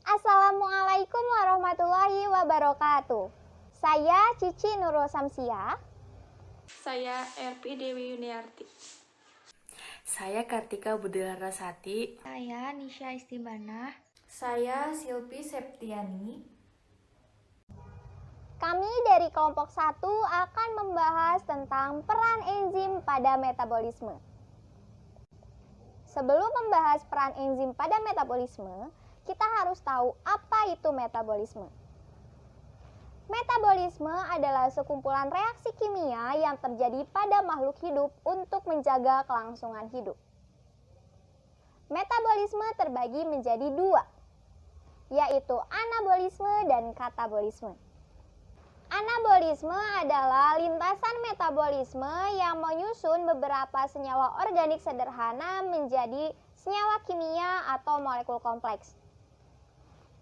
Assalamualaikum warahmatullahi wabarakatuh. Saya Cici Nurul Samsia. Saya RP Dewi Yuniarti. Saya Kartika Budilarasati. Saya Nisha Istibana. Saya Silvi Septiani. Kami dari kelompok 1 akan membahas tentang peran enzim pada metabolisme. Sebelum membahas peran enzim pada metabolisme, kita harus tahu apa itu metabolisme. Metabolisme adalah sekumpulan reaksi kimia yang terjadi pada makhluk hidup untuk menjaga kelangsungan hidup. Metabolisme terbagi menjadi dua, yaitu anabolisme dan katabolisme. Anabolisme adalah lintasan metabolisme yang menyusun beberapa senyawa organik sederhana menjadi senyawa kimia atau molekul kompleks.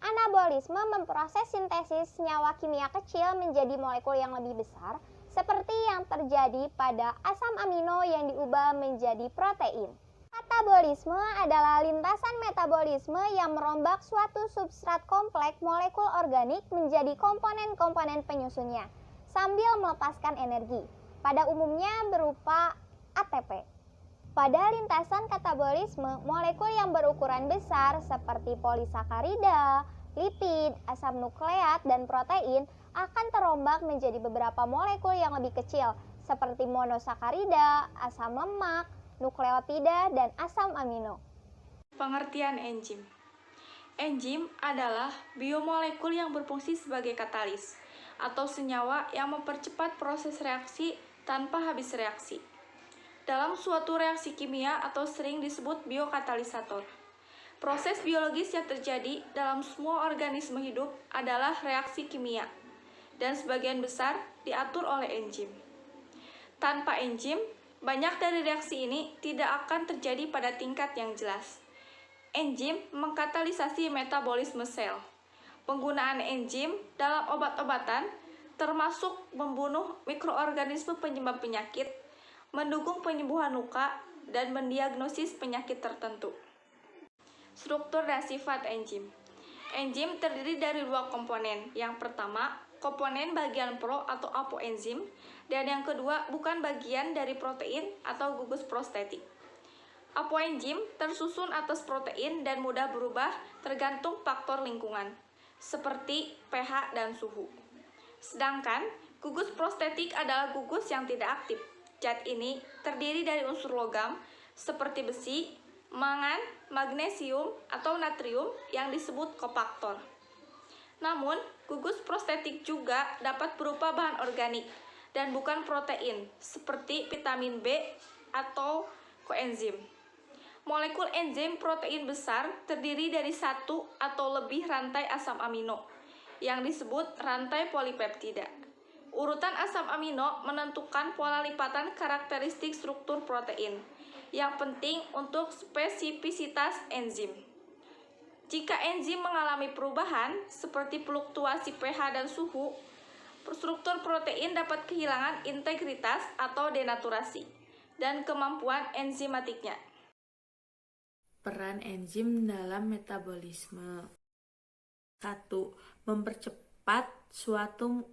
Anabolisme memproses sintesis senyawa kimia kecil menjadi molekul yang lebih besar, seperti yang terjadi pada asam amino yang diubah menjadi protein. Katabolisme adalah lintasan metabolisme yang merombak suatu substrat kompleks molekul organik menjadi komponen-komponen penyusunnya, sambil melepaskan energi, pada umumnya berupa ATP. Pada lintasan katabolisme, molekul yang berukuran besar seperti polisakarida, lipid, asam nukleat, dan protein akan terombak menjadi beberapa molekul yang lebih kecil, seperti monosakarida, asam lemak, nukleotida, dan asam amino. Pengertian enzim. Enzim adalah biomolekul yang berfungsi sebagai katalis atau senyawa yang mempercepat proses reaksi tanpa habis reaksi. Dalam suatu reaksi kimia atau sering disebut biokatalisator. Proses biologis yang terjadi dalam semua organisme hidup adalah reaksi kimia dan sebagian besar diatur oleh enzim. Tanpa enzim, banyak dari reaksi ini tidak akan terjadi pada tingkat yang jelas. Enzim mengkatalisasi metabolisme sel. Penggunaan enzim dalam obat-obatan termasuk membunuh mikroorganisme penyebab penyakit, mendukung penyembuhan luka, dan mendiagnosis penyakit tertentu. Struktur dan sifat enzim. Enzim terdiri dari dua komponen. Yang pertama, komponen bagian pro atau apoenzim, dan yang kedua bukan bagian dari protein atau gugus prostetik. Apoenzim tersusun atas protein dan mudah berubah tergantung faktor lingkungan, seperti pH dan suhu. Sedangkan gugus prostetik adalah gugus yang tidak aktif. Zat ini terdiri dari unsur logam seperti besi, mangan, magnesium, atau natrium yang disebut kofaktor. Namun, gugus prostetik juga dapat berupa bahan organik dan bukan protein, seperti vitamin B atau koenzim. Molekul enzim protein besar terdiri dari satu atau lebih rantai asam amino, yang disebut rantai polipeptida. Urutan asam amino menentukan pola lipatan karakteristik struktur protein, yang penting untuk spesifisitas enzim. Jika enzim mengalami perubahan, seperti fluktuasi pH dan suhu, struktur protein dapat kehilangan integritas atau denaturasi, dan kemampuan enzimatiknya. Peran enzim dalam metabolisme. 1. Mempercepat suatu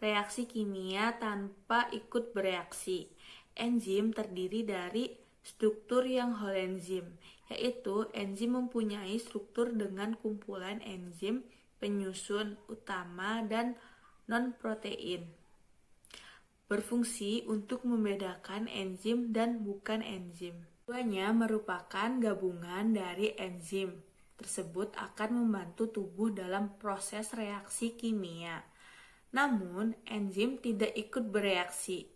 reaksi kimia tanpa ikut bereaksi. Enzim terdiri dari struktur yang whole enzim, yaitu enzim mempunyai struktur dengan kumpulan enzim penyusun utama dan non-protein. Berfungsi untuk membedakan enzim dan bukan enzim. Keduanya merupakan gabungan dari enzim tersebut akan membantu tubuh dalam proses reaksi kimia. Namun, enzim tidak ikut bereaksi.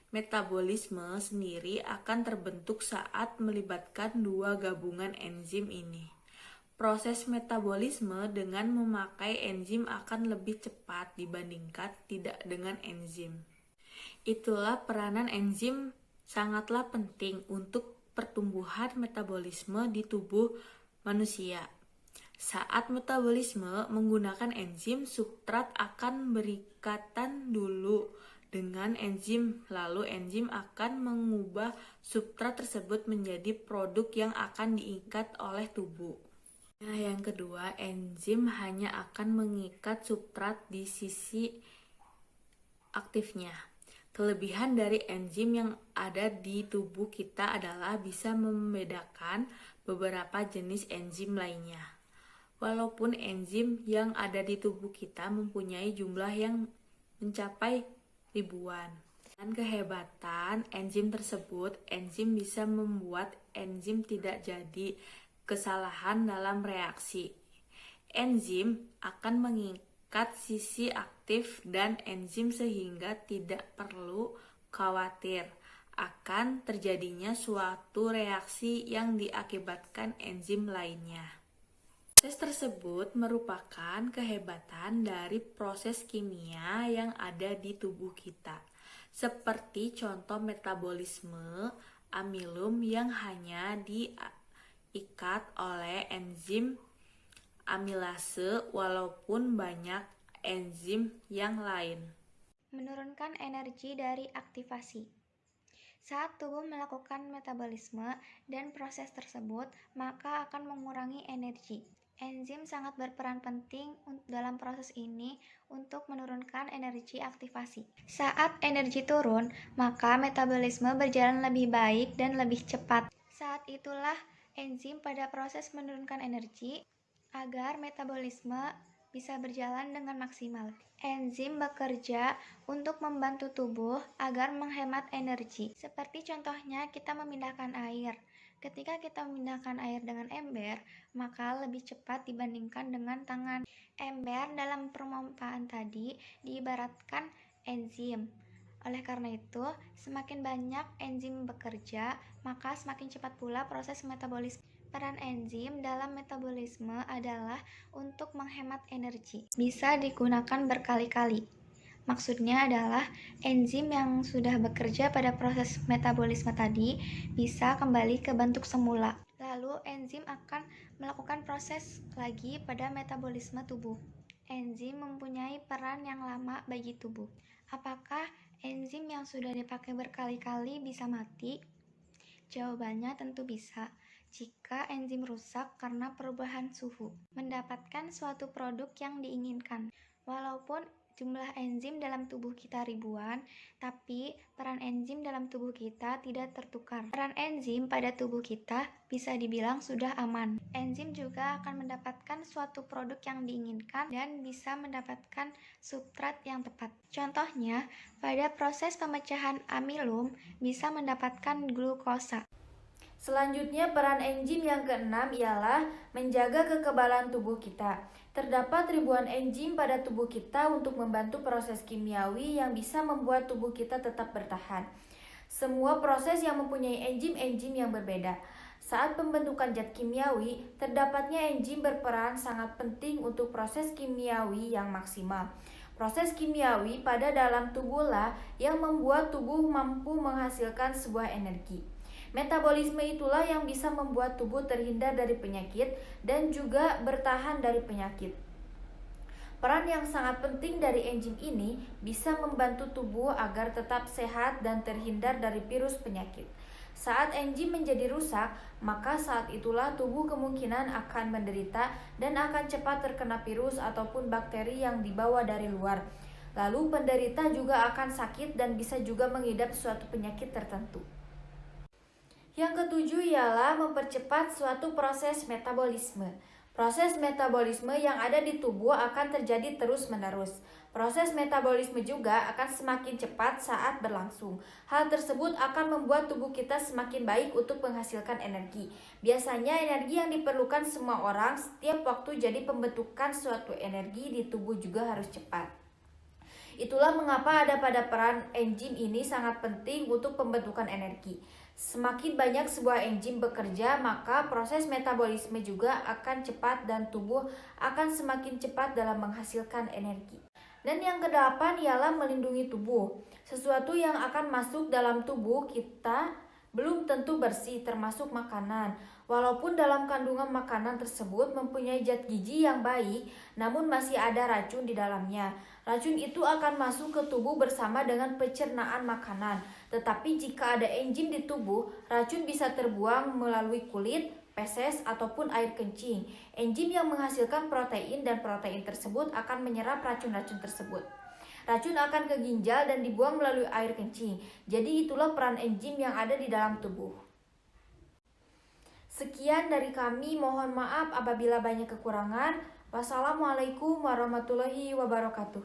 Metabolisme sendiri akan terbentuk saat melibatkan dua gabungan enzim ini. Proses metabolisme dengan memakai enzim akan lebih cepat dibandingkan tidak dengan enzim. Itulah peranan enzim sangatlah penting untuk pertumbuhan metabolisme di tubuh manusia. Saat metabolisme menggunakan enzim, substrat akan berikatan dulu dengan enzim, lalu enzim akan mengubah substrat tersebut menjadi produk yang akan diikat oleh tubuh. Nah, yang kedua, enzim hanya akan mengikat substrat di sisi aktifnya. Kelebihan dari enzim yang ada di tubuh kita adalah bisa membedakan beberapa jenis enzim lainnya. Walaupun enzim yang ada di tubuh kita mempunyai jumlah yang mencapai ribuan. Dengan kehebatan enzim tersebut, enzim bisa membuat enzim tidak jadi kesalahan dalam reaksi. Enzim akan mengikat sisi aktif dan enzim sehingga tidak perlu khawatir akan terjadinya suatu reaksi yang diakibatkan enzim lainnya. Proses tersebut merupakan kehebatan dari proses kimia yang ada di tubuh kita, seperti contoh metabolisme amilum yang hanya diikat oleh enzim amilase walaupun banyak enzim yang lain. Menurunkan energi dari aktivasi. Saat tubuh melakukan metabolisme dan proses tersebut, maka akan mengurangi energi. Enzim sangat berperan penting dalam proses ini untuk menurunkan energi aktivasi. Saat energi turun, maka metabolisme berjalan lebih baik dan lebih cepat. Saat itulah enzim pada proses menurunkan energi agar metabolisme bisa berjalan dengan maksimal. Enzim bekerja untuk membantu tubuh agar menghemat energi. Seperti contohnya kita memindahkan air. Ketika kita memindahkan air dengan ember, maka lebih cepat dibandingkan dengan tangan. Ember dalam perumpamaan tadi diibaratkan enzim. Oleh karena itu, semakin banyak enzim bekerja, maka semakin cepat pula proses metabolisme. Peran enzim dalam metabolisme adalah untuk menghemat energi. Bisa digunakan berkali-kali. Maksudnya adalah enzim yang sudah bekerja pada proses metabolisme tadi bisa kembali ke bentuk semula. Lalu enzim akan melakukan proses lagi pada metabolisme tubuh. Enzim mempunyai peran yang lama bagi tubuh. Apakah enzim yang sudah dipakai berkali-kali bisa mati? Jawabannya tentu bisa. Jika enzim rusak karena perubahan suhu, mendapatkan suatu produk yang diinginkan. Walaupun jumlah enzim dalam tubuh kita ribuan, tapi peran enzim dalam tubuh kita tidak tertukar. Peran enzim pada tubuh kita bisa dibilang sudah aman. Enzim juga akan mendapatkan suatu produk yang diinginkan dan bisa mendapatkan substrat yang tepat. Contohnya, pada proses pemecahan amilum bisa mendapatkan glukosa. Selanjutnya, peran enzim yang keenam ialah menjaga kekebalan tubuh kita. Terdapat ribuan enzim pada tubuh kita untuk membantu proses kimiawi yang bisa membuat tubuh kita tetap bertahan. Semua proses yang mempunyai enzim-enzim yang berbeda. Saat pembentukan zat kimiawi, terdapatnya enzim berperan sangat penting untuk proses kimiawi yang maksimal. Proses kimiawi pada dalam tubuhlah yang membuat tubuh mampu menghasilkan sebuah energi. Metabolisme itulah yang bisa membuat tubuh terhindar dari penyakit dan juga bertahan dari penyakit. Peran yang sangat penting dari enzim ini bisa membantu tubuh agar tetap sehat dan terhindar dari virus penyakit. Saat enzim menjadi rusak, maka saat itulah tubuh kemungkinan akan menderita dan akan cepat terkena virus ataupun bakteri yang dibawa dari luar. Lalu penderita juga akan sakit dan bisa juga mengidap suatu penyakit tertentu. Yang ketujuh ialah mempercepat suatu proses metabolisme. Proses metabolisme yang ada di tubuh akan terjadi terus-menerus. Proses metabolisme juga akan semakin cepat saat berlangsung. Hal tersebut akan membuat tubuh kita semakin baik untuk menghasilkan energi. Biasanya energi yang diperlukan semua orang setiap waktu, jadi pembentukan suatu energi di tubuh juga harus cepat. Itulah mengapa ada pada peran enzim ini sangat penting untuk pembentukan energi. Semakin banyak sebuah enzim bekerja, maka proses metabolisme juga akan cepat dan tubuh akan semakin cepat dalam menghasilkan energi. Dan yang kedelapan ialah melindungi tubuh. Sesuatu yang akan masuk dalam tubuh kita belum tentu bersih, termasuk makanan. Walaupun dalam kandungan makanan tersebut mempunyai zat gizi yang baik, namun masih ada racun di dalamnya. Racun itu akan masuk ke tubuh bersama dengan pencernaan makanan. Tetapi jika ada enzim di tubuh, racun bisa terbuang melalui kulit, feses, ataupun air kencing. Enzim yang menghasilkan protein dan protein tersebut akan menyerap racun-racun tersebut. Racun akan ke ginjal dan dibuang melalui air kencing. Jadi itulah peran enzim yang ada di dalam tubuh. Sekian dari kami, mohon maaf apabila banyak kekurangan. Wassalamualaikum warahmatullahi wabarakatuh.